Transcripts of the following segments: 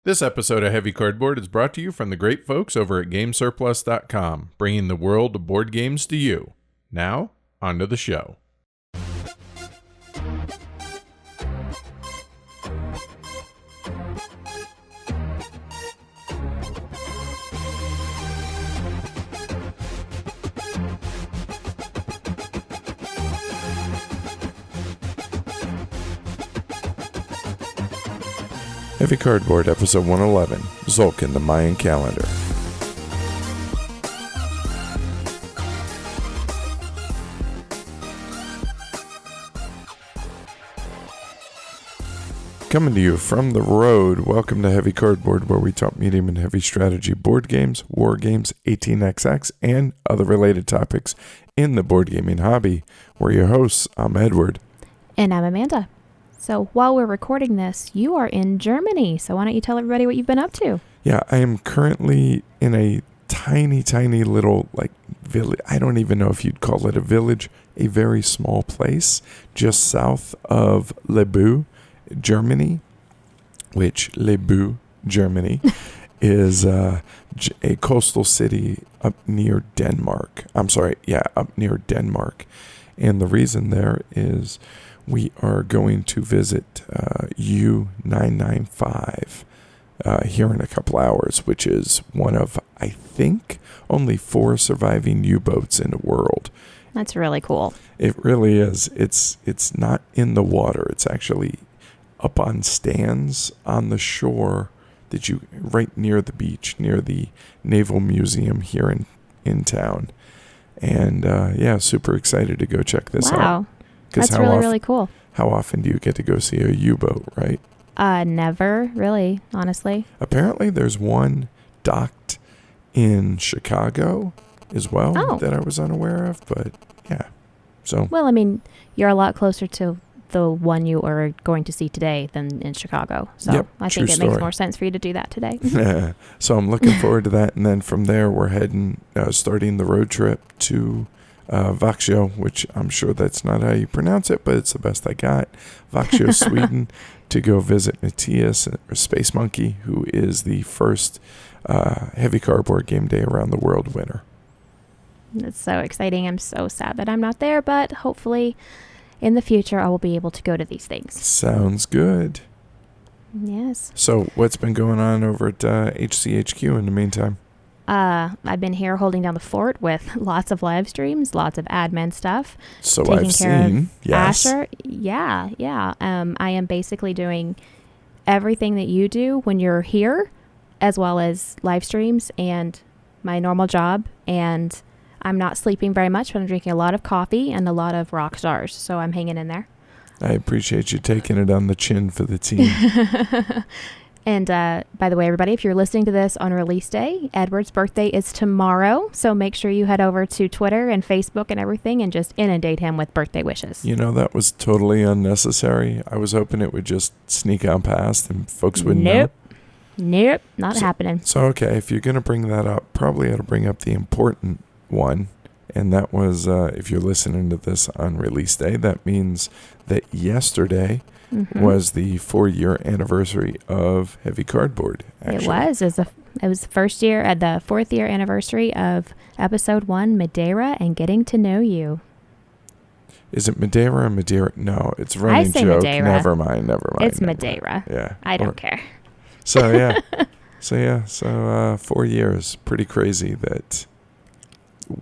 This episode of Heavy Cardboard is brought to you from the great folks over at GameSurplus.com, bringing the world of board games to you. Now, on to the show. Heavy Cardboard, Episode 111, Tzolk'in, the Mayan Calendar. Coming to you from the road, welcome to Heavy Cardboard, where we talk medium and heavy strategy board games, war games, 18xx, and other related topics in the board gaming hobby. We're your hosts. I'm Edward. And I'm Amanda. So while we're recording this, you are in Germany. So why don't you tell everybody what you've been up to? Yeah, I am currently in a tiny little, village. I don't even know if you'd call it a village, a very small place just south of Lebu, Germany, which Lebu, Germany, is a coastal city up near Denmark. Up near Denmark. And the reason there is we are going to visit U-995 here in a couple hours, which is one of, I think, only 4 surviving U-boats in the world. That's really cool. It really is. It's not in the water. It's actually up on stands on the shore right near the beach, near the Naval Museum here in town. And super excited to go check this out. Wow. That's really cool. How often do you get to go see a U-boat, right? Never, really, honestly. Apparently there's one docked in Chicago as well that I was unaware of, but yeah. So. Well, I mean, you're a lot closer to the one you are going to see today than in Chicago. So yep, I think it makes more sense for you to do that today. Yeah. So I'm looking forward to that. And then from there, we're starting the road trip to Växjö, which I'm sure that's not how you pronounce it, but it's the best I got. Växjö, Sweden, to go visit Matthias, or Space Monkey, who is the first Heavy Cardboard Game Day Around the World winner. It's so exciting. I'm so sad that I'm not there, but hopefully in the future I will be able to go to these things. Sounds good. Yes. So what's been going on over at HCHQ in the meantime? I've been here holding down the fort with lots of live streams, lots of admin stuff. So I've seen, yes. Asher. Yeah. I am basically doing everything that you do when you're here, as well as live streams and my normal job. And I'm not sleeping very much, but I'm drinking a lot of coffee and a lot of rock stars. So I'm hanging in there. I appreciate you taking it on the chin for the team. And by the way, everybody, if you're listening to this on release day, Edward's birthday is tomorrow. So make sure you head over to Twitter and Facebook and everything and just inundate him with birthday wishes. You know, that was totally unnecessary. I was hoping it would just sneak on past and folks wouldn't know. Nope, not happening. So, okay, if you're going to bring that up, probably ought to bring up the important one. And that was, if you're listening to this on release day, that means that yesterday was the 4-year anniversary of Heavy Cardboard. Actually. It was the first year at the 4th year anniversary of episode 1, Madeira and Getting to Know You. Is it Madeira or Madeira? No, it's a running joke. Madeira. Never mind. It's Madeira. Yeah. I don't care. So, yeah. So 4 years. Pretty crazy that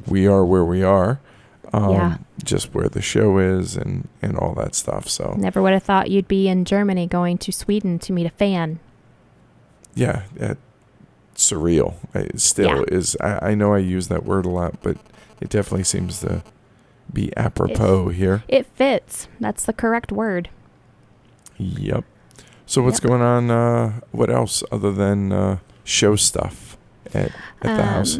we are where we are. Just where the show is and all that stuff. So never would have thought you'd be in Germany going to Sweden to meet a fan. Yeah, surreal. It still is. I know I use that word a lot, but it definitely seems to be apropos here. It fits. That's the correct word. Yep. So what's going on? What else other than show stuff at the house?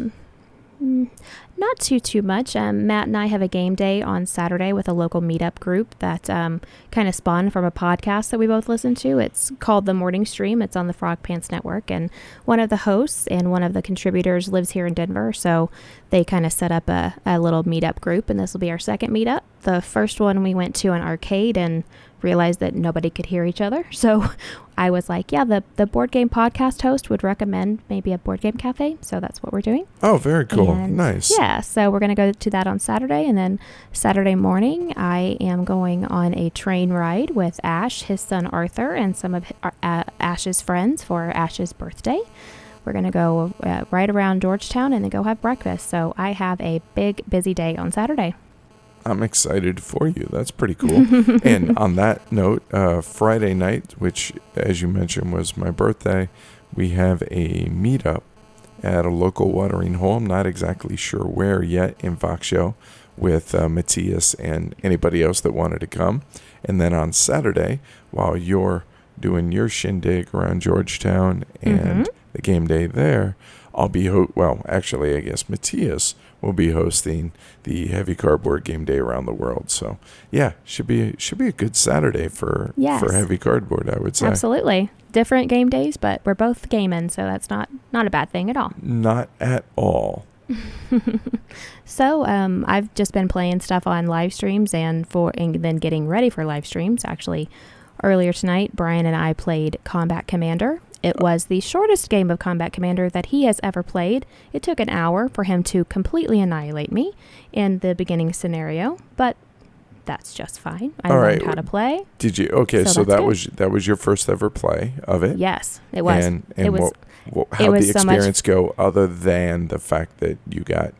Not too much. Matt and I have a game day on Saturday with a local meetup group that kind of spawned from a podcast that we both listen to. It's called The Morning Stream. It's on the Frog Pants Network. And one of the hosts and one of the contributors lives here in Denver. So they kind of set up a little meetup group. And this will be our second meetup. The first one we went to an arcade in realized that nobody could hear each other. So I was like, yeah, the board game podcast host would recommend maybe a board game cafe. So that's what we're doing. Oh, very cool. And Nice. yeah, so we're going to go to that on Saturday. And then Saturday morning, I am going on a train ride with Ash, his son Arthur, and some of Ash's friends for Ash's birthday. We're going to go right around Georgetown and then go have breakfast. So I have a big, busy day on Saturday. I'm excited for you. That's pretty cool. And on that note, Friday night, which, as you mentioned, was my birthday, we have a meetup at a local watering hole. I'm not exactly sure where yet in Vaxio with Matthias and anybody else that wanted to come. And then on Saturday, while you're doing your shindig around Georgetown and the game day there, I'll be, actually, I guess Matthias will be hosting the Heavy Cardboard Game Day around the world. So, yeah, should be a good Saturday for Heavy Cardboard, I would say. Absolutely. Different game days, but we're both gaming, so that's not a bad thing at all. Not at all. So, I've just been playing stuff on live streams and then getting ready for live streams. Actually, earlier tonight, Brian and I played Combat Commander. It was the shortest game of Combat Commander that he has ever played. It took an hour for him to completely annihilate me in the beginning scenario, but that's just fine. I learned how to play. Did you? Okay, so that was your first ever play of it? Yes, it was. And how did the experience go other than the fact that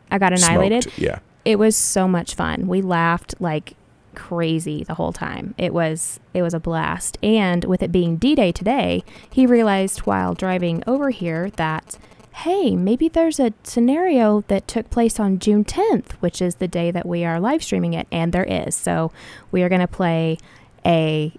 I got annihilated? Smoked? Yeah. It was so much fun. We laughed like crazy the whole time. It was a blast. And with it being D-Day today, he realized while driving over here that, hey, maybe there's a scenario that took place on June 10th, which is the day that we are live streaming it, and there is. So we are going to play the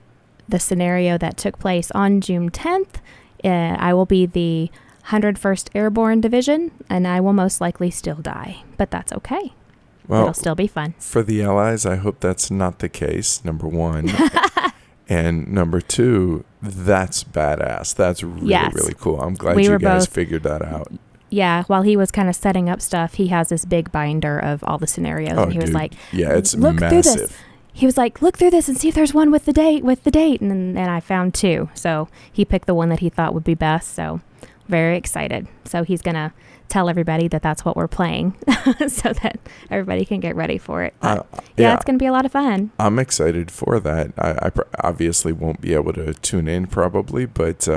scenario that took place on June 10th. I will be the 101st Airborne Division, and I will most likely still die, but that's okay. Well, it'll still be fun. For the Allies, I hope that's not the case, number one. And number two, that's badass. That's really cool. I'm glad you guys figured that out. Yeah, while he was kind of setting up stuff, he has this big binder of all the scenarios. And he was like, yeah, it's massive. He was like, look through this and see if there's one with the date. And I found two. So he picked the one that he thought would be best. So very excited. So he's going to tell everybody that that's what we're playing so that everybody can get ready for it. It's going to be a lot of fun. I'm excited for that. I obviously won't be able to tune in probably, but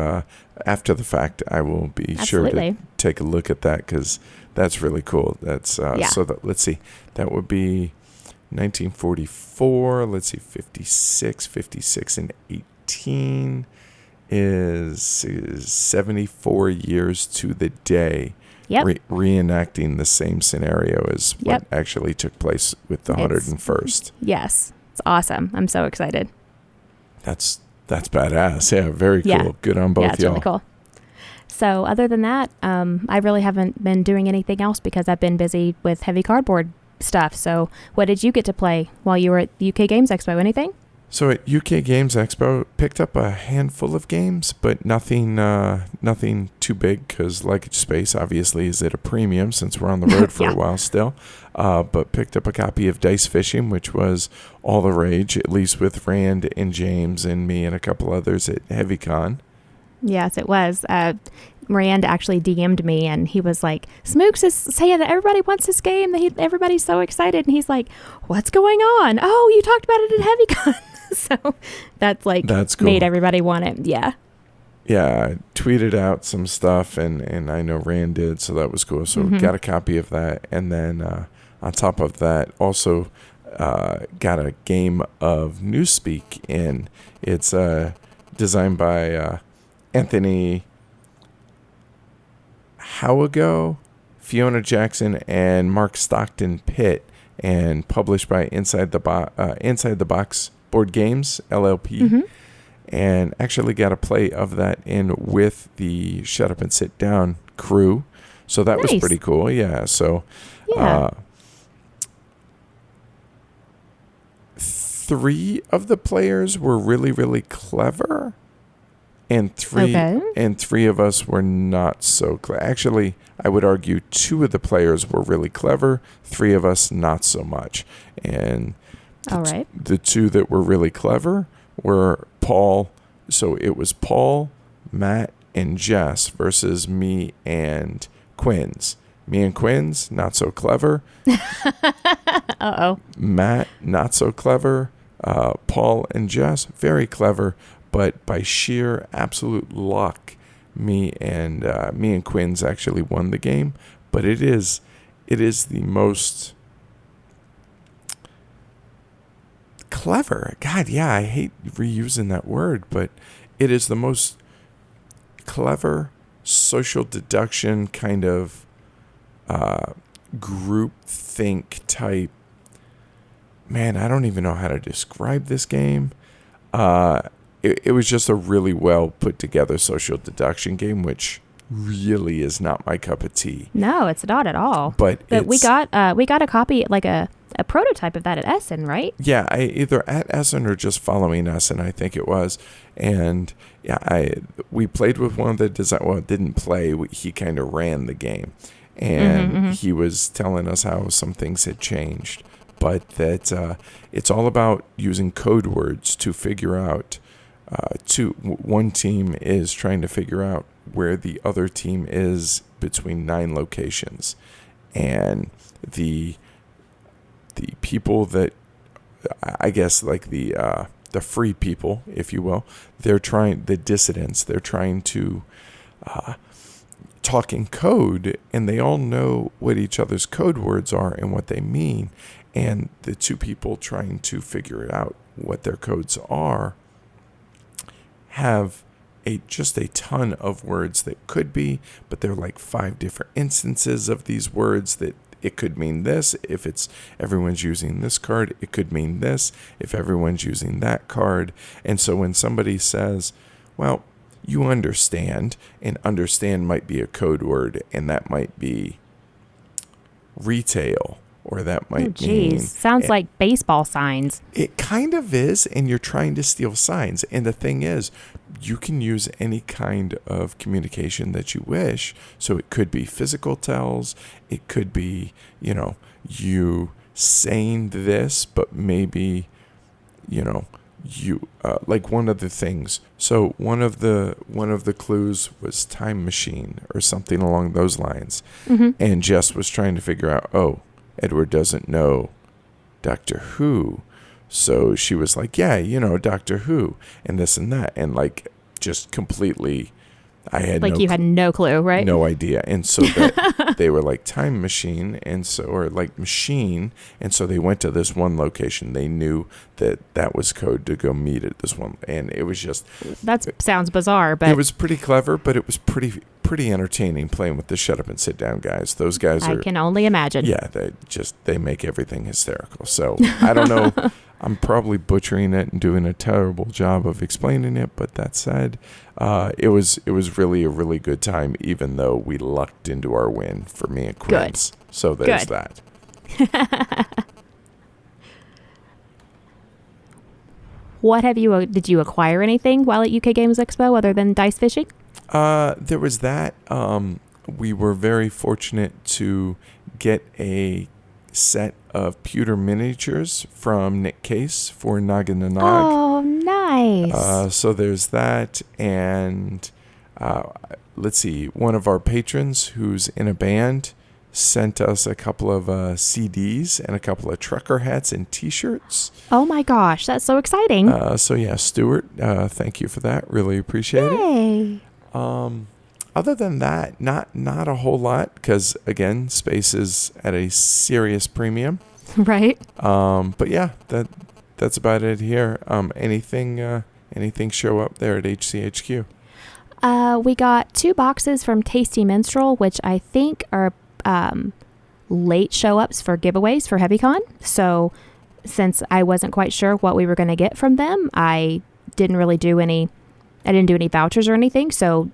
after the fact, I will be sure to take a look at that because that's really cool. That's so that, let's see, that would be 1944. Let's see, 56 and 18 is 74 years to the day. Yep. Reenacting the same scenario as what actually took place with the 101st. Yes. It's awesome. I'm so excited. That's badass. Yeah, very cool. Yeah. Good on both y'all. Yeah, it's really cool. So other than that, I really haven't been doing anything else because I've been busy with Heavy Cardboard stuff. So what did you get to play while you were at the UK Games Expo? Anything? So at UK Games Expo, picked up a handful of games, but nothing too big because Luggage Space obviously is at a premium since we're on the road for a while still. But picked up a copy of Dice Fishing, which was all the rage, at least with Rand and James and me and a couple others at HeavyCon. Yes, it was. Miranda actually DM'd me and he was like, Smooks is saying that everybody wants this game. Everybody's so excited. And he's like, what's going on? Oh, you talked about it at HeavyCon. So that's cool. Made everybody want it. Yeah. Yeah. I tweeted out some stuff and I know Rand did. So that was cool. So got a copy of that. And then on top of that, also got a game of NewSpeak. And it's designed by Anthony Howago, Fiona Jackson, and Mark Stockton Pitt, and published by Inside the Box Board Games LLP, and actually got a play of that in with the Shut Up and Sit Down crew, so that was pretty cool. Yeah, so 3 of the players were really, really clever. And three of us were not so clever. Actually, I would argue 2 of the players were really clever, 3 of us not so much. And the 2 that were really clever where Paul, so it was Paul, Matt, and Jess versus me and Quinn's. Me and Quinn's, not so clever. Uh-oh. Matt, not so clever. Paul and Jess, very clever. But by sheer absolute luck, me and Quinn's actually won the game. But it is the most clever. God, yeah, I hate reusing that word, but it is the most clever social deduction kind of group think type. Man, I don't even know how to describe this game. It was just a really well put together social deduction game, which really is not my cup of tea. No, it's not at all. But we got a copy, like a prototype of that at Essen, right? Yeah, either at Essen or just following Essen, I think it was. And yeah, we played with one of the didn't play. He kind of ran the game, and he was telling us how some things had changed. But that it's all about using code words to figure out. One team is trying to figure out where the other team is between 9 locations, and the people that, I guess, like the free people, if you will, the dissidents, they're trying to talk in code, and they all know what each other's code words are and what they mean, and the two people trying to figure out what their codes are have just a ton of words that could be, but they're like 5 different instances of these words that it could mean this. If it's everyone's using this card, it could mean this. If everyone's using that card. And so when somebody says, well, you understand, and understand might be a code word, and that might be retail, or that might mean... Sounds like baseball signs. It kind of is, and you're trying to steal signs. And the thing is, you can use any kind of communication that you wish. So it could be physical tells. It could be, you saying this, but maybe, you like one of the things. So one of the clues was time machine or something along those lines. And Jess was trying to figure out, Edward doesn't know Doctor Who. So she was like, yeah, Doctor Who and this and that. And like, just completely, I had you had no clue, right? No idea. And so that they were like time machine, or like machine. And so they went to this one location. They knew that was code to go meet at this one. And it was just... That sounds bizarre, but... It was pretty clever, but it was pretty entertaining playing with the shut up and sit down guys. Those guys I can only imagine. Yeah, they make everything hysterical. So I don't know. I'm probably butchering it and doing a terrible job of explaining it, but that said, it was really a really good time, even though we lucked into our win for me and Quinn's. So there's that. Did you acquire anything while at UK Games Expo other than dice fishing? There was that. We were very fortunate to get a set of pewter miniatures from Nick Case for Noggin the Nog. Oh, nice. So there's that. And let's see, one of our patrons who's in a band sent us a couple of CDs and a couple of trucker hats and T-shirts. Oh my gosh, that's so exciting. So yeah, Stuart, thank you for that. Really appreciate it. Other than that, not a whole lot, because again, space is at a serious premium. Right. But yeah, that's about it here. Anything show up there at HCHQ? We got 2 boxes from Tasty Minstrel, which I think are late show-ups for giveaways for HeavyCon. So since I wasn't quite sure what we were going to get from them, I didn't do any vouchers or anything. So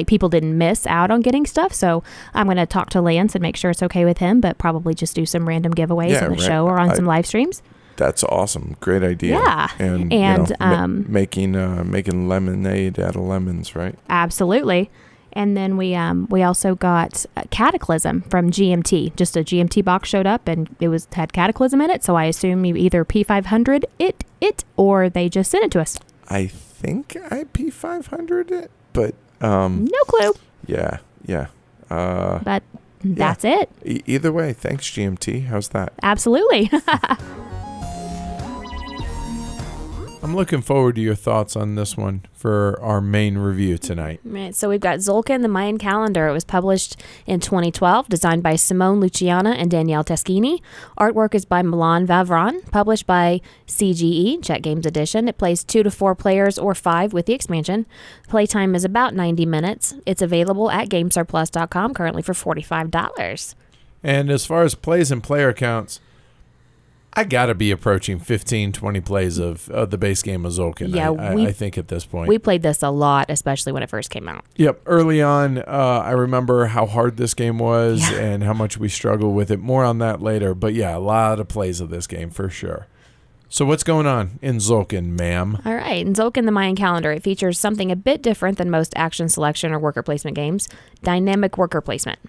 people didn't miss out on getting stuff. So I'm going to talk to Lance and make sure it's okay with him, but probably just do some random giveaways on the show or on some live streams. That's awesome. Great idea. Yeah. And making lemonade out of lemons, right? Absolutely. And then we also got Cataclysm from GMT. Just a GMT box showed up and it had Cataclysm in it. So I assume you either P500 it or they just sent it to us. I think I P500 it, but no clue. Yeah. But that's it. Either way, thanks GMT. How's that? Absolutely. I'm looking forward to your thoughts on this one for our main review tonight. Right, so we've got Tzolk'in, the Mayan Calendar. It was published in 2012, designed by Simone Luciana and Danielle Teschini. Artwork is by Milan Vavron, published by CGE, Czech Games Edition. It plays 2 to 4 players or 5 with the expansion. Playtime is about 90 minutes. It's available at GameStarPlus.com currently for $45. And as far as plays and player counts, I got to be approaching 15, 20 plays of the base game of Tzolk'in, yeah, I think at this point. We played this a lot, especially when it first came out. Yep. Early on, I remember how hard this game was and how much we struggled with it. More on that later. But yeah, a lot of plays of this game for sure. So what's going on in Tzolk'in, ma'am? All right. In Tzolk'in, the Mayan Calendar, it features something a bit different than most action selection or worker placement games, dynamic worker placement.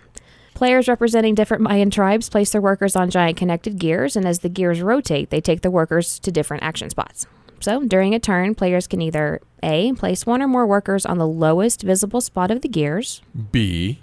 Players representing different Mayan tribes place their workers on giant connected gears, and as the gears rotate, they take the workers to different action spots. So, during a turn, players can either A, place one or more workers on the lowest visible spot of the gears, B,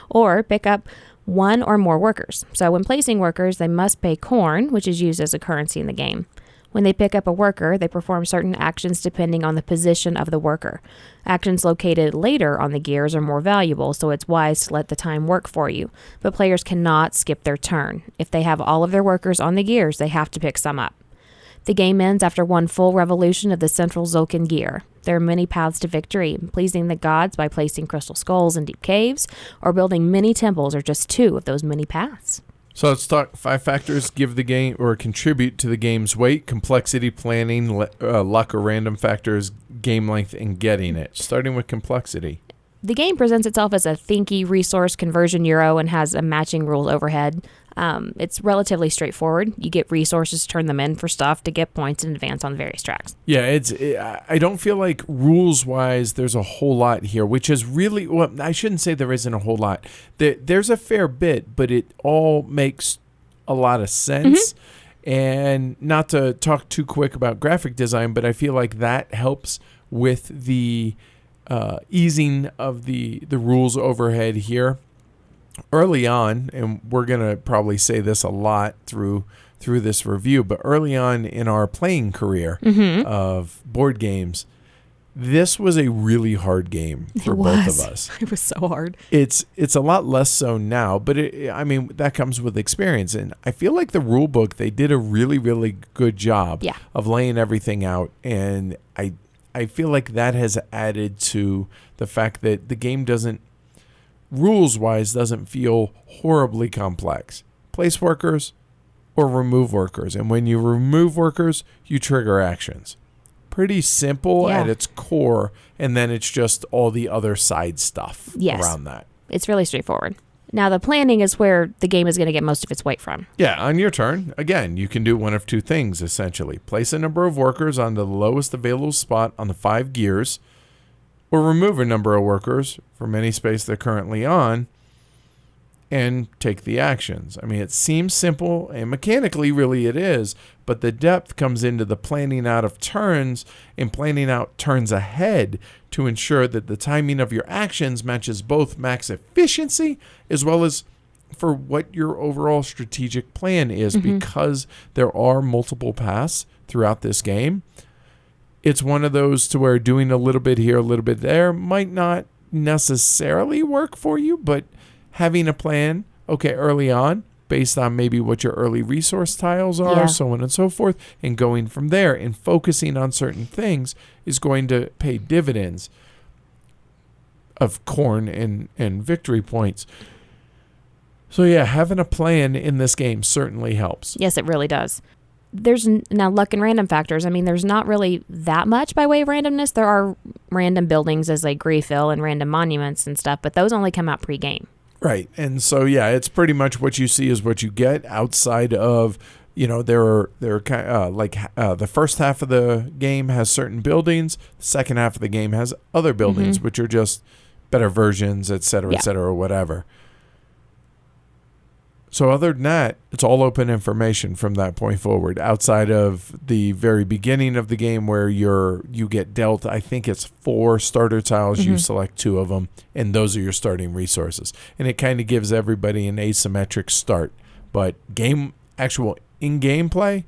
or pick up one or more workers. So, when placing workers, they must pay corn, which is used as a currency in the game. When they pick up a worker, they perform certain actions depending on the position of the worker. Actions located later on the gears are more valuable, so it's wise to let the time work for you. But players cannot skip their turn. If they have all of their workers on the gears, they have to pick some up. The game ends after one full revolution of the central Tzolk'in gear. There are many paths to victory, pleasing the gods by placing crystal skulls in deep caves, or building many temples are just 2 of those many paths. So let's talk 5 factors give the game or contribute to the game's weight, complexity, planning, luck or random factors, game length, and getting it. Starting with complexity. The game presents itself as a thinky resource conversion euro and has a matching rules overhead. It's relatively straightforward. You get resources, turn them in for stuff to get points and advance on various tracks. Yeah, I don't feel like rules-wise there's a whole lot here, which is really, well, I shouldn't say there isn't a whole lot. There's a fair bit, but it all makes a lot of sense. Mm-hmm. And not to talk too quick about graphic design, but I feel like that helps with the easing of the rules overhead here. Early on, and we're going to probably say this a lot through this review, but early on in our playing career of board games, this was a really hard game for both of us. It was so hard. It's a lot less so now, but that comes with experience. And I feel like the rule book, they did a really, really good job of laying everything out. And I feel like that has added to the fact that the game rules-wise doesn't feel horribly complex. Place workers or remove workers. And when you remove workers, you trigger actions. Pretty simple at its core, and then it's just all the other side stuff around that. It's really straightforward. Now, the planning is where the game is going to get most of its weight from. Yeah, on your turn, again, you can do one of 2 things, essentially. Place a number of workers on the lowest available spot on the 5 gears, or remove a number of workers from any space they're currently on and take the actions. I mean, it seems simple, and mechanically, really it is, but the depth comes into the planning out of turns and planning out turns ahead to ensure that the timing of your actions matches both max efficiency as well as for what your overall strategic plan is, because there are multiple paths throughout this game. It's one of those to where doing a little bit here, a little bit there might not necessarily work for you, but having a plan, early on, based on maybe what your early resource tiles are, so on and so forth, and going from there and focusing on certain things is going to pay dividends of corn and victory points. So yeah, having a plan in this game certainly helps. Yes, it really does. There's now luck and random factors. I mean, there's not really that much by way of randomness. There are random buildings as like refill and random monuments and stuff, but those only come out pre-game. Right. And so, yeah, it's pretty much what you see is what you get outside of, the first half of the game has certain buildings. The second half of the game has other buildings, which are just better versions, et cetera, or whatever. So other than that, it's all open information from that point forward, outside of the very beginning of the game where you get dealt, I think it's 4 starter tiles, you select 2 of them, and those are your starting resources. And it kind of gives everybody an asymmetric start. But actual in-game play,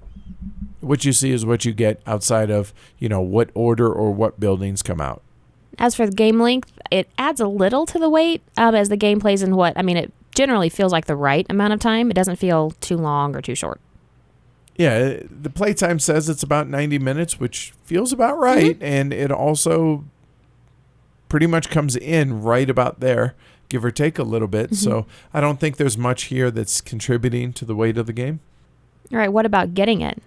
what you see is what you get outside of, what order or what buildings come out. As for the game length, it adds a little to the wait as the game plays in it generally feels like the right amount of time. It doesn't feel too long or too short. Yeah, the playtime says it's about 90 minutes, which feels about right. And it also pretty much comes in right about there, give or take a little bit. So I don't think there's much here that's contributing to the weight of the game. All right, what about getting it?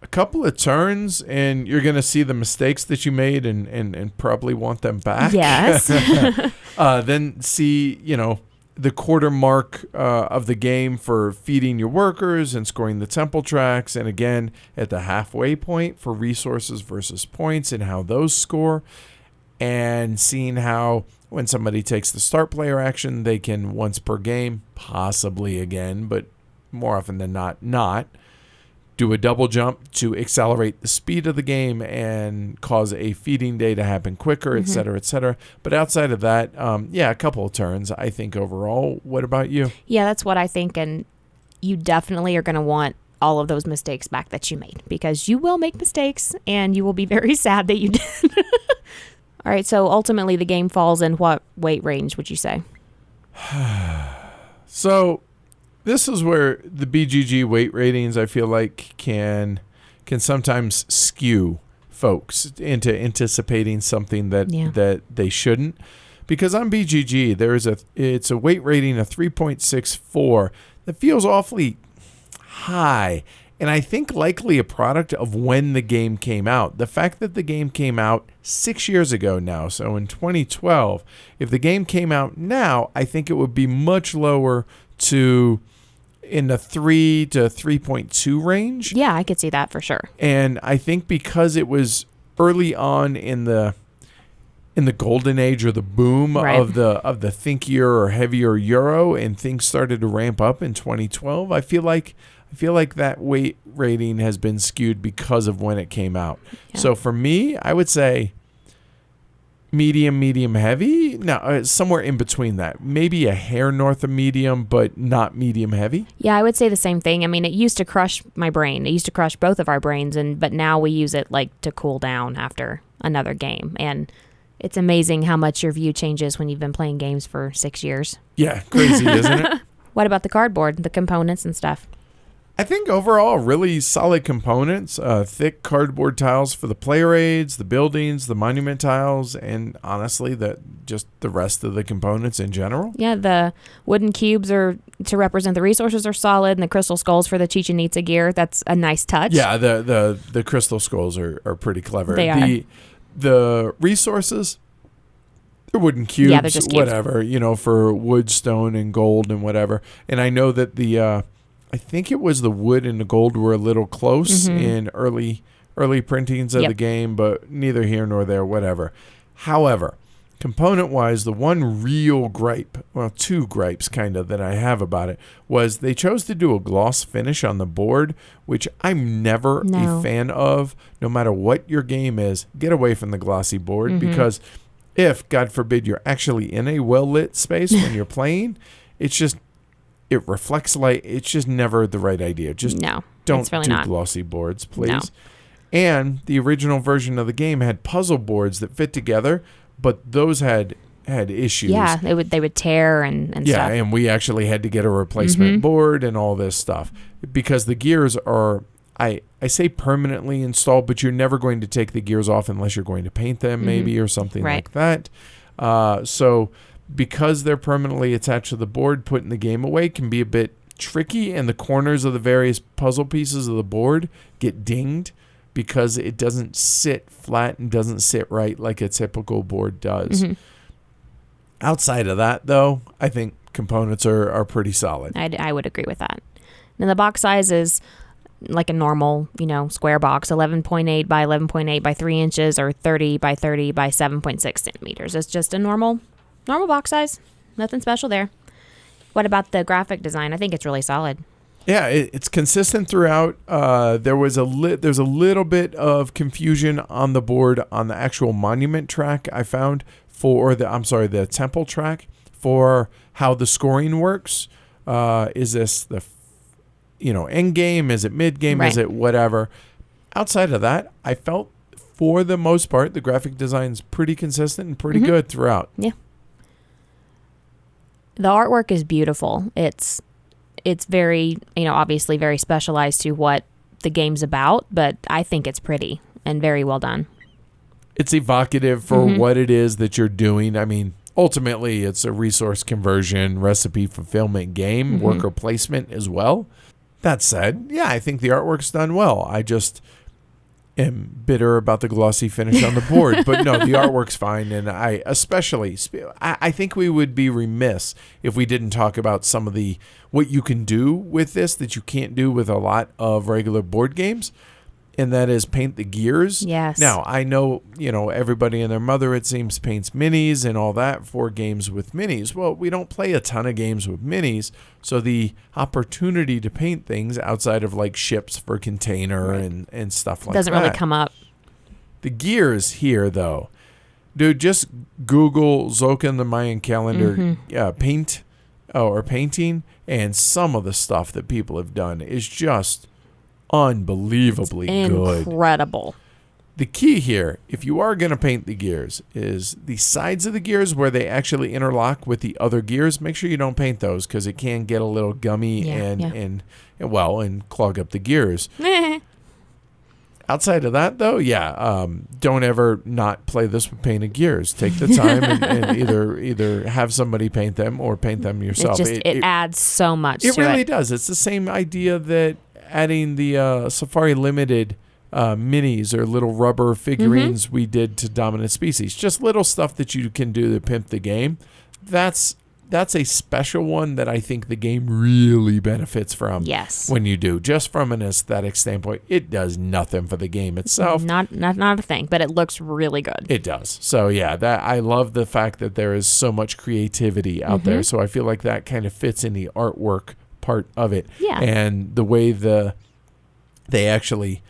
A couple of turns, and you're going to see the mistakes that you made and probably want them back. Yes. Then see, the quarter mark of the game for feeding your workers and scoring the temple tracks. And again, at the halfway point for resources versus points and how those score. And seeing how when somebody takes the start player action, they can once per game, possibly again, but more often than not, do a double jump to accelerate the speed of the game and cause a feeding day to happen quicker, et cetera, et cetera. But outside of that, a couple of turns, I think, overall. What about you? Yeah, that's what I think. And you definitely are going to want all of those mistakes back that you made, because you will make mistakes and you will be very sad that you did. All right, so ultimately the game falls in what weight range, would you say? So this is where the BGG weight ratings, I feel like, can sometimes skew folks into anticipating something that they shouldn't. Because on BGG, it's a weight rating of 3.64 that feels awfully high. And I think likely a product of when the game came out. The fact that the game came out 6 years ago now, so in 2012, if the game came out now, I think it would be much lower in the 3 to 3.2 range. Yeah, I could see that for sure. And I think because it was early on in the golden age or the boom of the thinkier or heavier euro, and things started to ramp up in 2012, I feel like that weight rating has been skewed because of when it came out. Yeah. So for me, I would say medium, heavy. No, somewhere in between that. Maybe a hair north of medium, but not medium heavy. Yeah, I would say the same thing. I mean, it used to crush my brain. It used to crush both of our brains, but now we use it to cool down after another game. And it's amazing how much your view changes when you've been playing games for 6 years. Yeah, crazy, isn't it? What about the cardboard, the components and stuff? I think overall, really solid components, thick cardboard tiles for the player aids, the buildings, the monument tiles, and honestly, just the rest of the components in general. Yeah, the wooden cubes are to represent the resources are solid, and the crystal skulls for the Chichen Itza gear. That's a nice touch. Yeah, the crystal skulls are pretty clever. They are. The resources, they're wooden cubes, they're just cubes. Whatever, for wood, stone, and gold and whatever. And I know that I think it was the wood and the gold were a little close in early printings of the game, but neither here nor there, whatever. However, component-wise, the one real gripe, well, 2 gripes kind of that I have about it, was they chose to do a gloss finish on the board, which I'm never a fan of. No matter what your game is, get away from the glossy board, because if, God forbid, you're actually in a well-lit space when you're playing, it reflects light. It's just never the right idea. Just don't do glossy boards, please. No. And the original version of the game had puzzle boards that fit together, but those had issues. Yeah, they would tear and stuff. Yeah, and we actually had to get a replacement board and all this stuff because the gears are, I say permanently installed, but you're never going to take the gears off unless you're going to paint them maybe or something like that. So because they're permanently attached to the board, putting the game away can be a bit tricky, and the corners of the various puzzle pieces of the board get dinged because it doesn't sit flat and doesn't sit right like a typical board does. Outside of that, though, I think components are pretty solid. I would agree with that. And the box size is like a normal, square box, 11.8 by 11.8 by 3 inches or 30 by 30 by 7.6 centimeters. It's just a normal Normal box size. Nothing special there. What about the graphic design? I think it's really solid. Yeah, it's consistent throughout. There's a little bit of confusion on the board on the actual monument track I found the temple track for how the scoring works. Is this the end game? Is it mid game? Right. Is it whatever? Outside of that, I felt for the most part the graphic design's pretty consistent and pretty good throughout. Yeah. The artwork is beautiful. It's very, obviously very specialized to what the game's about, but I think it's pretty and very well done. It's evocative for what it is that you're doing. I mean, ultimately, it's a resource conversion, recipe fulfillment game, worker placement as well. That said, yeah, I think the artwork's done well. I just am bitter about the glossy finish on the board. But no, the artwork's fine. And I think we would be remiss if we didn't talk about some of what you can do with this that you can't do with a lot of regular board games. And that is paint the gears. Yes. Now, I know, everybody and their mother, it seems, paints minis and all that for games with minis. Well, we don't play a ton of games with minis. So the opportunity to paint things outside of like ships for container and stuff like that doesn't really come up. The gears here, though. Dude, just Google Tzolk'in the Mayan Calendar paint or painting, and some of the stuff that people have done is just unbelievably good. Incredible. The key here, if you are going to paint the gears, is the sides of the gears where they actually interlock with the other gears. Make sure you don't paint those because it can get a little gummy and clog up the gears. Outside of that, though, don't ever not play this with painted gears. Take the time and either have somebody paint them or paint them yourself. It adds so much to it. It really does. It's the same idea that adding the Safari Limited minis or little rubber figurines we did to Dominant Species. Just little stuff that you can do to pimp the game. That's a special one that I think the game really benefits from. Yes. When you do. Just from an aesthetic standpoint, it does nothing for the game itself. Not a thing, but it looks really good. It does. So yeah, I love the fact that there is so much creativity out there. So I feel like that kind of fits in the artwork part of it. Yeah. And the way they actually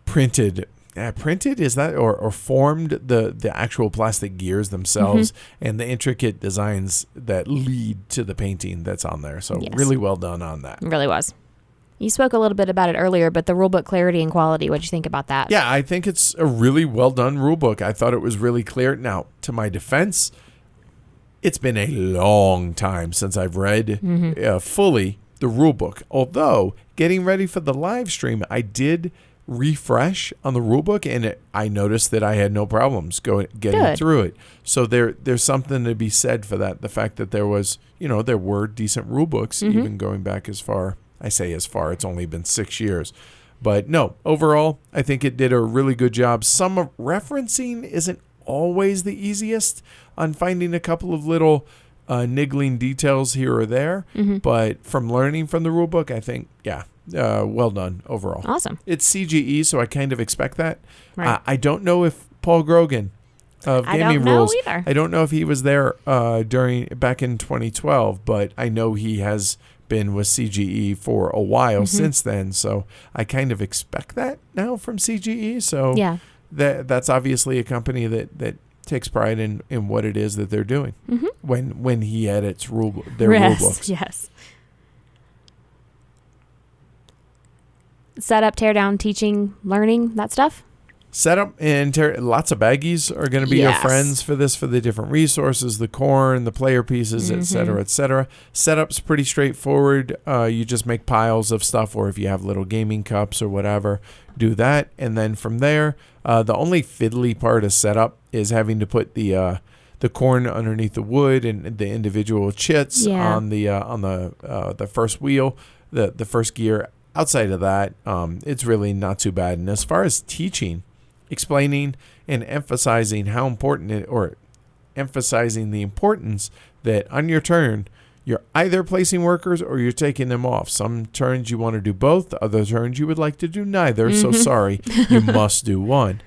printed is that or formed the actual plastic gears themselves and the intricate designs that lead to the painting that's on there. So really well done on that. It really was. You spoke a little bit about it earlier, but the rulebook clarity and quality, what'd you think about that? Yeah, I think it's a really well done rulebook. I thought it was really clear. Now, to my defense, it's been a long time since I've read fully the rulebook. Although, getting ready for the live stream, I did refresh on the rulebook, and I noticed that I had no problems getting through it. So there's something to be said for that. The fact that there were decent rulebooks, even going back as far. I say as far. It's only been 6 years. But no, overall, I think it did a really good job. Some of referencing isn't always the easiest on finding a couple of little niggling details here or there. But from learning from the rulebook, I think, well done overall. Awesome. It's CGE, so I kind of expect that. Right. I don't know if Paul Grogan of Gaming Rules, either. I don't know if he was there back in 2012, but I know he has been with CGE for a while since then. So I kind of expect that now from CGE. So that's obviously a company that takes pride in what it is that they're doing when he edits their rule books. Yes. Setup, tear down, teaching, learning, that stuff. Setup and lots of baggies are going to be your friends for this, for the different resources, the corn, the player pieces, et cetera, et cetera. Setup's pretty straightforward. You just make piles of stuff, or if you have little gaming cups or whatever, do that. And then from there, the only fiddly part of setup is having to put the corn underneath the wood and the individual chits on the first wheel, the first gear. Outside of that, it's really not too bad. And as far as teaching, explaining and emphasizing how important emphasizing the importance that on your turn, you're either placing workers or you're taking them off. Some turns you want to do both. Other turns you would like to do neither. So sorry, you must do one.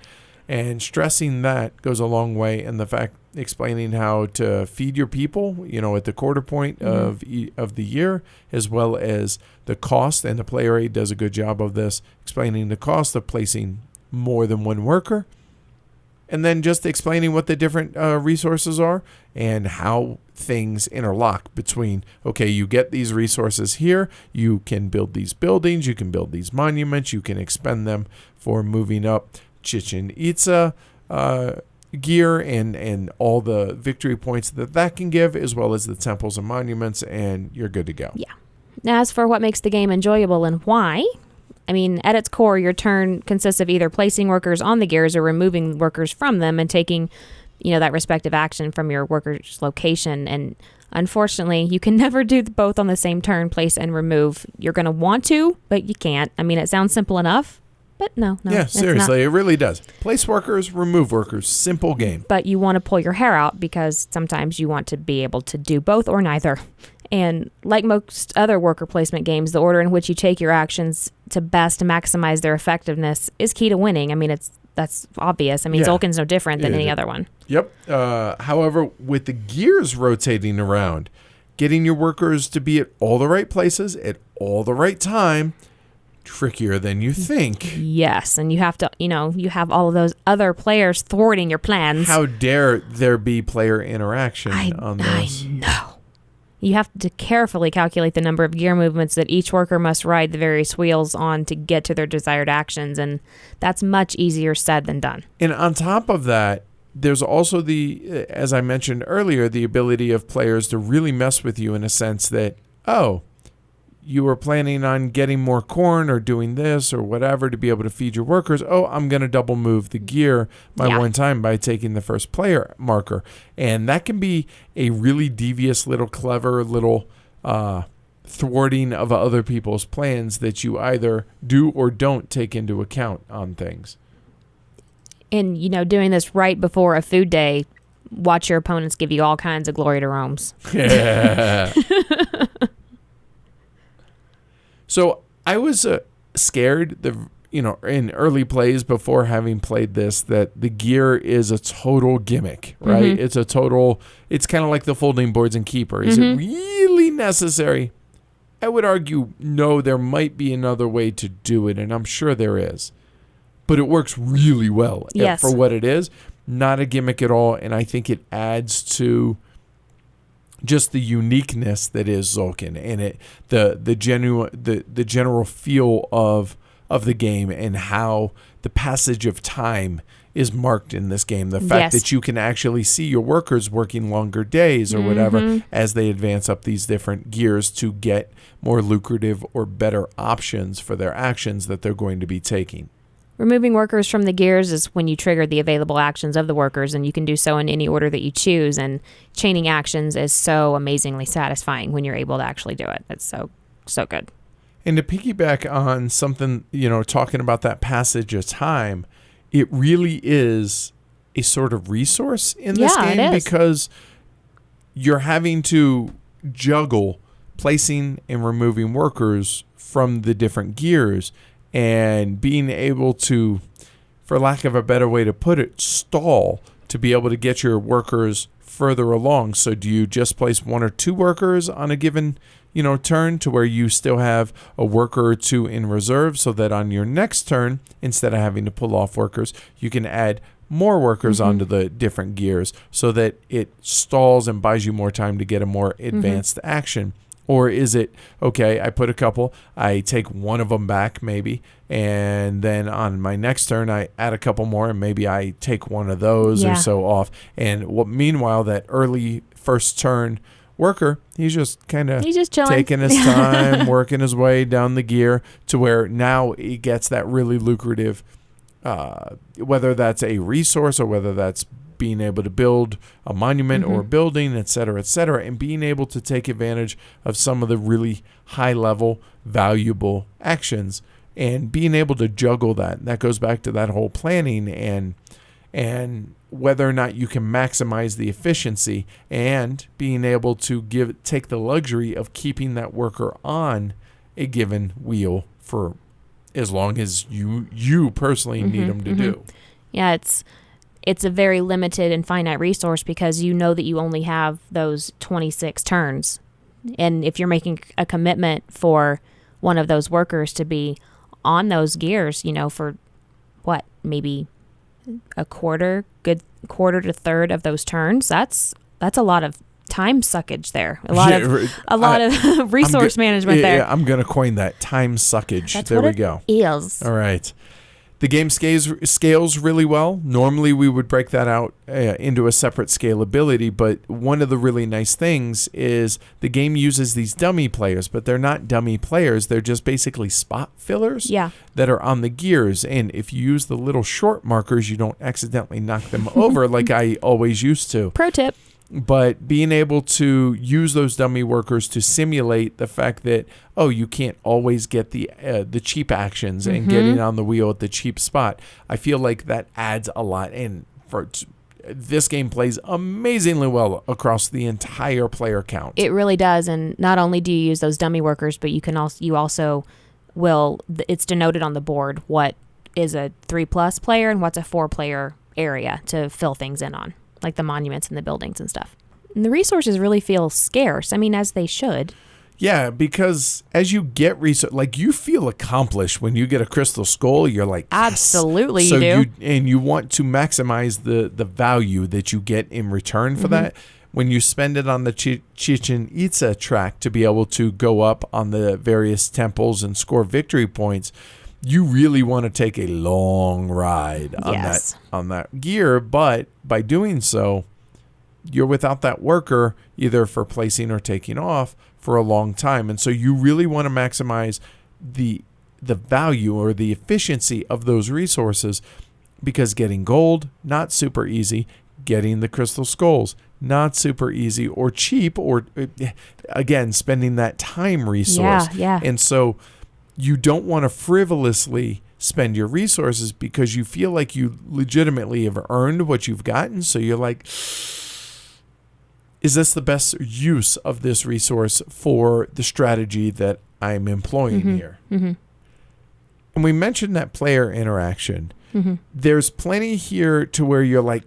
And stressing that goes a long way. And the fact, explaining how to feed your people, at the quarter point of the year, as well as the cost. And the player aid does a good job of this, explaining the cost of placing more than one worker. And then just explaining what the different resources are and how things interlock between, okay, you get these resources here, you can build these buildings, you can build these monuments, you can expend them for moving up Chichen Itza gear and all the victory points that can give, as well as the temples and monuments, and you're good to go. Yeah. Now, as for what makes the game enjoyable and why, I mean, at its core, your turn consists of either placing workers on the gears or removing workers from them and taking, that respective action from your worker's location. And unfortunately, you can never do both on the same turn, place and remove. You're going to want to, but you can't. I mean, it sounds simple enough, but no. Yeah, seriously, it really does. Place workers, remove workers. Simple game. But you want to pull your hair out because sometimes you want to be able to do both or neither. And like most other worker placement games, the order in which you take your actions to best maximize their effectiveness is key to winning. I mean, that's obvious. I mean, Tzolk'in's no different than any other one. Yep. However, with the gears rotating around, getting your workers to be at all the right places at all the right time, trickier than you think. Yes, and you have to, you have all of those other players thwarting your plans. How dare there be player interaction on those? I know. You have to carefully calculate the number of gear movements that each worker must ride the various wheels on to get to their desired actions, and that's much easier said than done. And on top of that, there's also as I mentioned earlier, the ability of players to really mess with you in a sense that, you were planning on getting more corn or doing this or whatever to be able to feed your workers. I'm going to double move the gear one time by taking the first player marker. And that can be a really devious little clever little thwarting of other people's plans that you either do or don't take into account on things. And, doing this right before a food day, watch your opponents give you all kinds of glory to Rome's. Yeah. So I was scared, in early plays before having played this, that the gear is a total gimmick, right? Mm-hmm. It's kind of like the folding boards and keeper. Is it really necessary? I would argue, no, there might be another way to do it, and I'm sure there is. But it works really well for what it is. Not a gimmick at all, and I think it adds to just the uniqueness that is Tzolk'in, and the general feel of the game and how the passage of time is marked in this game. The fact that you can actually see your workers working longer days or whatever as they advance up these different gears to get more lucrative or better options for their actions that they're going to be taking. Removing workers from the gears is when you trigger the available actions of the workers, and you can do so in any order that you choose. And chaining actions is so amazingly satisfying when you're able to actually do it. It's so good. And to piggyback on something, talking about that passage of time, it really is a sort of resource in this game because you're having to juggle placing and removing workers from the different gears and being able to, for lack of a better way to put it, stall to be able to get your workers further along. So do you just place one or two workers on a given, turn to where you still have a worker or two in reserve so that on your next turn, instead of having to pull off workers, you can add more workers onto the different gears so that it stalls and buys you more time to get a more advanced action? Or is it, okay, I put a couple, I take one of them back maybe, and then on my next turn I add a couple more and maybe I take one of those or so off. And meanwhile, that early first turn worker, he's just kind of taking his time, working his way down the gear to where now he gets that really lucrative, whether that's a resource or whether that's being able to build a monument or a building, et cetera, and being able to take advantage of some of the really high-level, valuable actions and being able to juggle that. That goes back to that whole planning and whether or not you can maximize the efficiency and being able to take the luxury of keeping that worker on a given wheel for as long as you personally need them to do. Yeah, it's a very limited and finite resource because you know that you only have those 26 turns. And if you're making a commitment for one of those workers to be on those gears, for what, maybe a quarter to third of those turns, that's a lot of time suckage there. A lot of resource management there. Yeah, I'm going to coin that, time suckage. That's there what we it go. is. All right. The game scales really well. Normally, we would break that out into a separate scalability, but one of the really nice things is the game uses these dummy players, but they're not dummy players. They're just basically spot fillers that are on the gears. And if you use the little short markers, you don't accidentally knock them over like I always used to. Pro tip. But being able to use those dummy workers to simulate the fact that, you can't always get the cheap actions and getting on the wheel at the cheap spot, I feel like that adds a lot. And this game plays amazingly well across the entire player count. It really does. And not only do you use those dummy workers, but you also will, it's denoted on the board what is a 3+ player and what's a 4-player area to fill things in on, like the monuments and the buildings and stuff. And the resources really feel scarce. I mean, as they should. Yeah, because as you get research, like you feel accomplished when you get a crystal skull. You're like, yes. Absolutely, so you do. And you want to maximize the value that you get in return for that. When you spend it on the Chichen Itza track to be able to go up on the various temples and score victory points, you really want to take a long ride on that gear. But by doing so, you're without that worker either for placing or taking off for a long time. And so you really want to maximize the value or the efficiency of those resources, because getting gold, not super easy. Getting the crystal skulls, not super easy or cheap, or again, spending that time resource. Yeah. And so you don't want to frivolously spend your resources because you feel like you legitimately have earned what you've gotten. So you're like, is this the best use of this resource for the strategy that I'm employing here? And we mentioned that player interaction. There's plenty here to where you're like,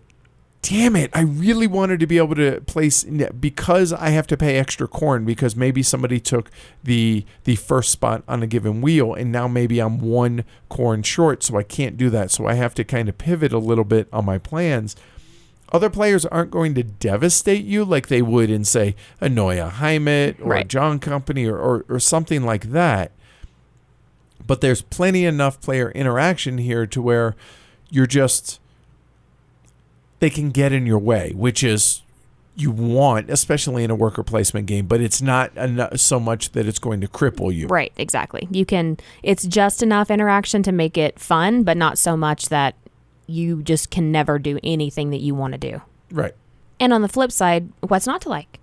damn it, I really wanted to be able to place, because I have to pay extra corn because maybe somebody took the first spot on a given wheel and now maybe I'm 1 corn short, so I can't do that. So I have to kind of pivot a little bit on my plans. Other players aren't going to devastate you like they would in, say, a Neue Heimat or a John Company or something like that. But there's plenty enough player interaction here to where they can get in your way, which is you want, especially in a worker placement game, but it's not so much that it's going to cripple you. Right, exactly. It's just enough interaction to make it fun, but not so much that you just can never do anything that you want to do. Right. And on the flip side, what's not to like?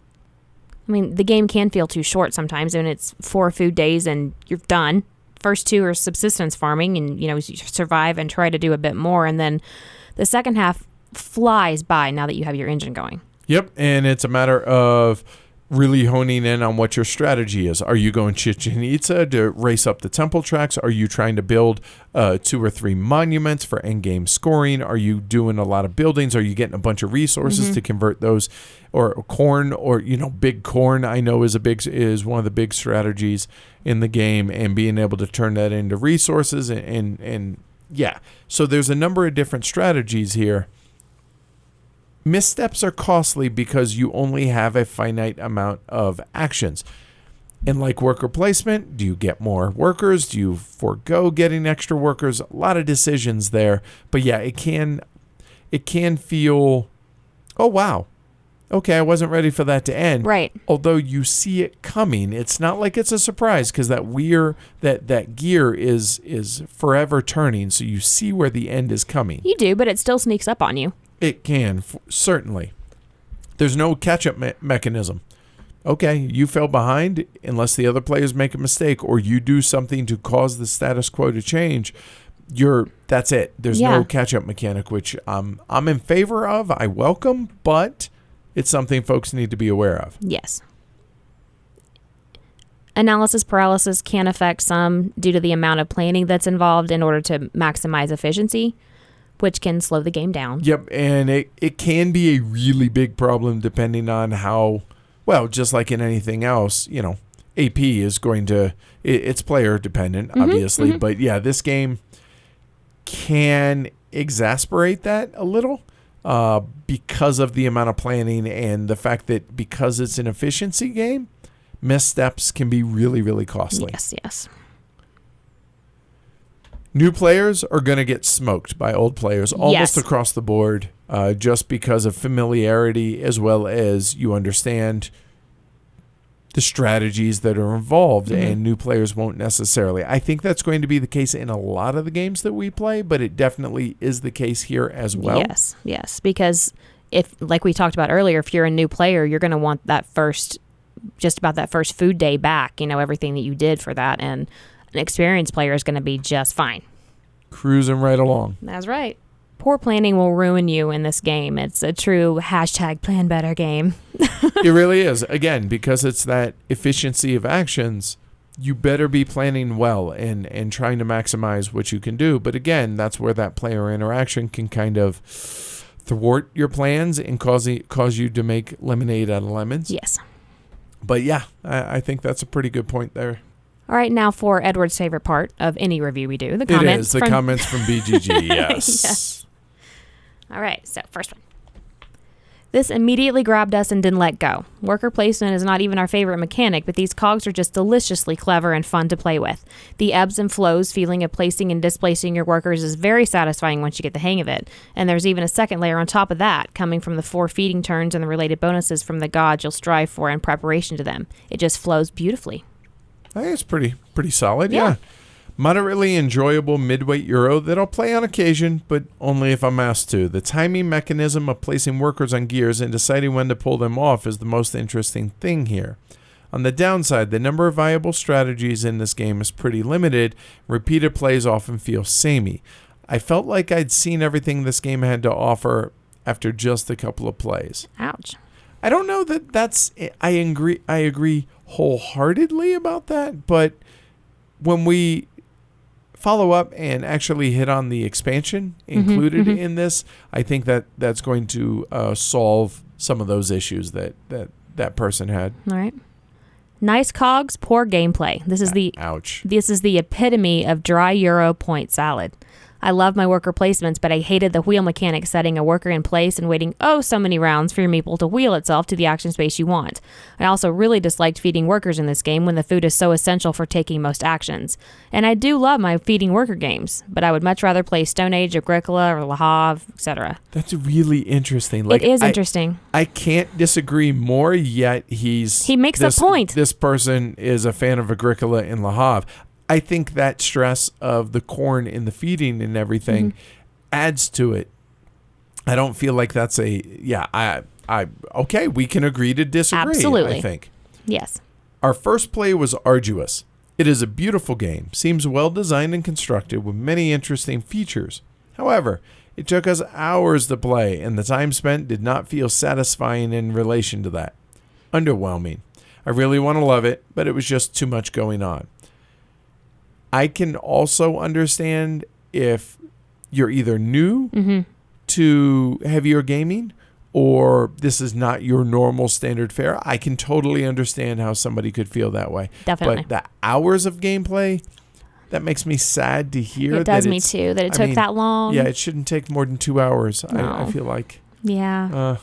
I mean, the game can feel too short sometimes, and it's 4 food days and you're done. First 2 are subsistence farming, and you survive and try to do a bit more, and then the second half flies by now that you have your engine going. Yep, and it's a matter of really honing in on what your strategy is. Are you going Chichen Itza to race up the temple tracks? Are you trying to build 2 or 3 monuments for endgame scoring? Are you doing a lot of buildings? Are you getting a bunch of resources to convert those, or corn, or big corn? I know is one of the big strategies in the game, and being able to turn that into resources and yeah. So there's a number of different strategies here. Missteps are costly because you only have a finite amount of actions. And like worker placement, do you get more workers? Do you forego getting extra workers? A lot of decisions there. But yeah, it can feel, oh wow, okay, I wasn't ready for that to end. Right. Although you see it coming, it's not like it's a surprise, because that gear is forever turning, so you see where the end is coming. You do, but it still sneaks up on you. It can, certainly. There's no catch-up mechanism. Okay, you fell behind unless the other players make a mistake or you do something to cause the status quo to change. That's it. There's no catch-up mechanic, which I'm in favor of. I welcome, but it's something folks need to be aware of. Yes. Analysis paralysis can affect some due to the amount of planning that's involved in order to maximize efficiency. which can slow the game down. Yep, and it can be a really big problem depending on how, well, just like in anything else, AP is going to, it's player dependent, obviously. But yeah, this game can exasperate that a little because of the amount of planning and the fact that because it's an efficiency game, missteps can be really, really costly. Yes. New players are going to get smoked by old players almost across the board just because of familiarity as well as you understand the strategies that are involved, and new players won't necessarily. I think that's going to be the case in a lot of the games that we play, but it definitely is the case here as well. Yes, because if, like we talked about earlier, if you're a new player, you're going to want that first food day back, everything that you did for that, and an experienced player is going to be just fine. Cruising right along. That's right. Poor planning will ruin you in this game. It's a true #plan better game. It really is. Again, because it's that efficiency of actions, you better be planning well and trying to maximize what you can do. But again, that's where that player interaction can kind of thwart your plans and cause you to make lemonade out of lemons. Yes. But yeah, I think that's a pretty good point there. All right, now for Edward's favorite part of any review we do, the comments. It is, comments from BGG, yes. Yes. All right, so first one. This immediately grabbed us and didn't let go. Worker placement is not even our favorite mechanic, but these cogs are just deliciously clever and fun to play with. The ebbs and flows feeling of placing and displacing your workers is very satisfying once you get the hang of it. And there's even a second layer on top of that, coming from the 4 feeding turns and the related bonuses from the gods you'll strive for in preparation to them. It just flows beautifully. I think it's pretty solid, yeah. Moderately enjoyable midweight Euro that I'll play on occasion, but only if I'm asked to. The timing mechanism of placing workers on gears and deciding when to pull them off is the most interesting thing here. On the downside, the number of viable strategies in this game is pretty limited. Repeated plays often feel samey. I felt like I'd seen everything this game had to offer after just a couple of plays. Ouch. I don't know that that's... I agree wholeheartedly about that, but when we follow up and actually hit on the expansion included in this, I think that's going to solve some of those issues that person had. All right. Nice cogs, poor gameplay. This is the epitome of dry Euro point salad. I love my worker placements, but I hated the wheel mechanic setting a worker in place and waiting so many rounds for your meeple to wheel itself to the action space you want. I also really disliked feeding workers in this game when the food is so essential for taking most actions. And I do love my feeding worker games, but I would much rather play Stone Age, Agricola, or Le Havre, etc. That's really interesting. It is interesting. I can't disagree more, yet he makes a point. This person is a fan of Agricola and Le Havre. I think that stress of the corn in the feeding and everything adds to it. I don't feel like that's okay, we can agree to disagree. Absolutely. I think. Yes. Our first play was arduous. It is a beautiful game, seems well designed and constructed with many interesting features. However, it took us hours to play, and the time spent did not feel satisfying in relation to that. Underwhelming. I really want to love it, but it was just too much going on. I can also understand if you're either new to heavier gaming or this is not your normal standard fare. I can totally understand how somebody could feel that way. Definitely. But the hours of gameplay, that makes me sad to hear. It does me too, that it took that long. Yeah, it shouldn't take more than 2 hours, No. I feel like. Yeah.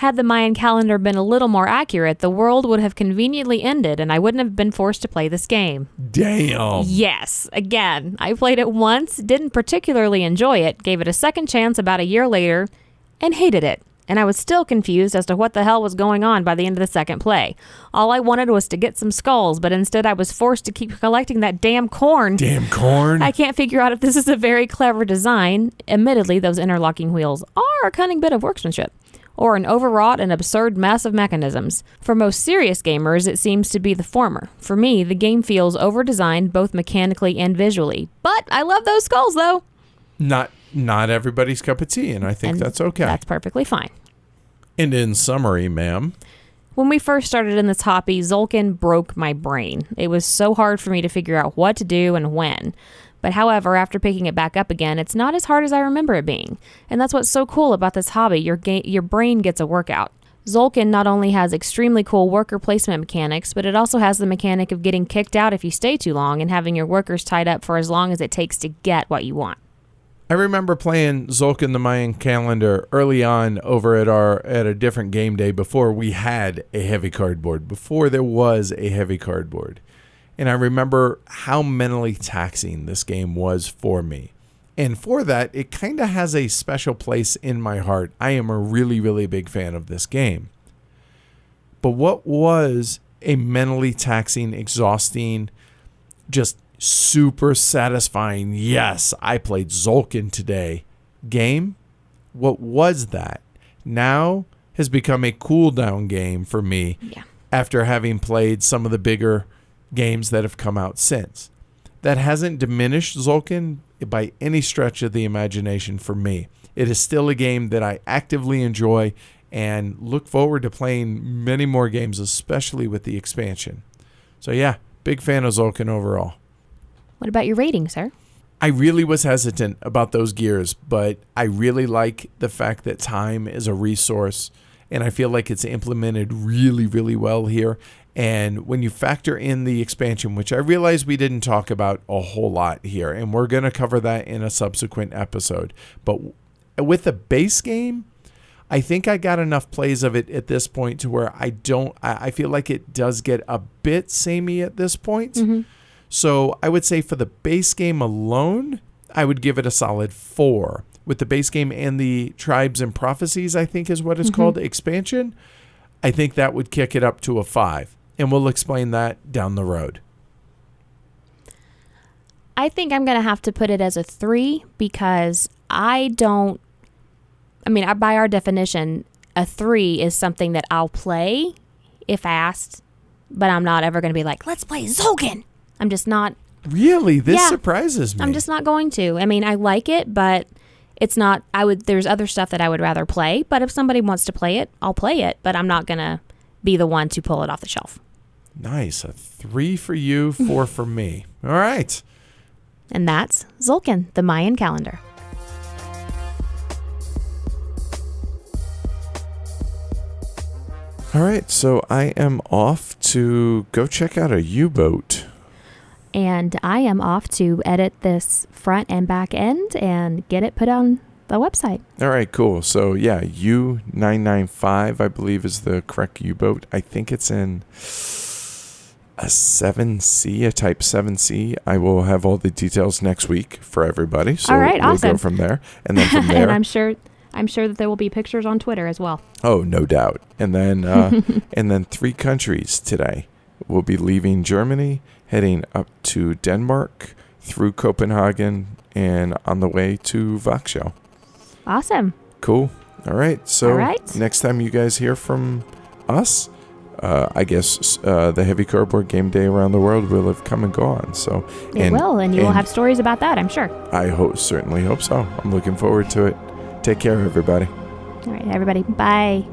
Had the Mayan calendar been a little more accurate, the world would have conveniently ended and I wouldn't have been forced to play this game. Damn. Yes. Again, I played it once, didn't particularly enjoy it, gave it a second chance about a year later, and hated it. And I was still confused as to what the hell was going on by the end of the second play. All I wanted was to get some skulls, but instead I was forced to keep collecting that damn corn. Damn corn. I can't figure out if this is a very clever design. Admittedly, those interlocking wheels are a cunning bit of workmanship. Or an overwrought and absurd mess of mechanisms. For most serious gamers, it seems to be the former. For me, the game feels over-designed both mechanically and visually. But I love those skulls, though. Not everybody's cup of tea, and I think that's okay. That's perfectly fine. And in summary, ma'am, when we first started in this hobby, Tzolk'in broke my brain. It was so hard for me to figure out what to do and when. But however, after picking it back up again, it's not as hard as I remember it being. And that's what's so cool about this hobby. Your brain gets a workout. Tzolk'in not only has extremely cool worker placement mechanics, but it also has the mechanic of getting kicked out if you stay too long and having your workers tied up for as long as it takes to get what you want. I remember playing Tzolk'in the Mayan Calendar early on over at a different game day before we had a heavy cardboard, before there was a heavy cardboard. And I remember how mentally taxing this game was for me. And for that, it kind of has a special place in my heart. I am a really, really big fan of this game. But what was a mentally taxing, exhausting, just super satisfying, yes, I played Tzolk'in today game? What was that? Now has become a cool down game for me after having played some of the bigger games that have come out since. That hasn't diminished Tzolk'in by any stretch of the imagination for me. It is still a game that I actively enjoy and look forward to playing many more games, especially with the expansion. So yeah, big fan of Tzolk'in overall. What about your rating, sir? I really was hesitant about those gears, but I really like the fact that time is a resource, and I feel like it's implemented really, really well here. And when you factor in the expansion, which I realize we didn't talk about a whole lot here, and we're going to cover that in a subsequent episode. But with the base game, I think I got enough plays of it at this point to where I feel like it does get a bit samey at this point. Mm-hmm. So I would say for the base game alone, I would give it a solid 4. With the base game and the Tribes and Prophecies, I think is what it's called, expansion, I think that would kick it up to a 5. And we'll explain that down the road. I think I'm going to have to put it as a 3 because by our definition, a 3 is something that I'll play if asked, but I'm not ever going to be like, let's play Tzolk'in. I'm just not. Really? This surprises me. I'm just not going to. I mean, I like it, but it's not. There's other stuff that I would rather play, but if somebody wants to play it, I'll play it, but I'm not going to be the one to pull it off the shelf. Nice. A 3 for you, 4 for me. All right. And that's Tzolk'in, the Mayan Calendar. All right. So I am off to go check out a U-boat. And I am off to edit this front and back end and get it put on the website. All right, cool. So yeah, U995, I believe, is the correct U-boat. I think it's in a 7C, a Type 7C. I will have all the details next week for everybody. So all right, we'll awesome. go from there. And then from there. And I'm sure that there will be pictures on Twitter as well. Oh, no doubt. And then and then 3 countries today. We'll be leaving Germany, heading up to Denmark, through Copenhagen, and on the way to Vaxhau. Awesome. Cool. All right. So next time you guys hear from us, I guess the Heavy Cardboard Game Day around the world will have come and gone. So it will, and you will have stories about that, I'm sure. I certainly hope so. I'm looking forward to it. Take care, everybody. All right, everybody. Bye.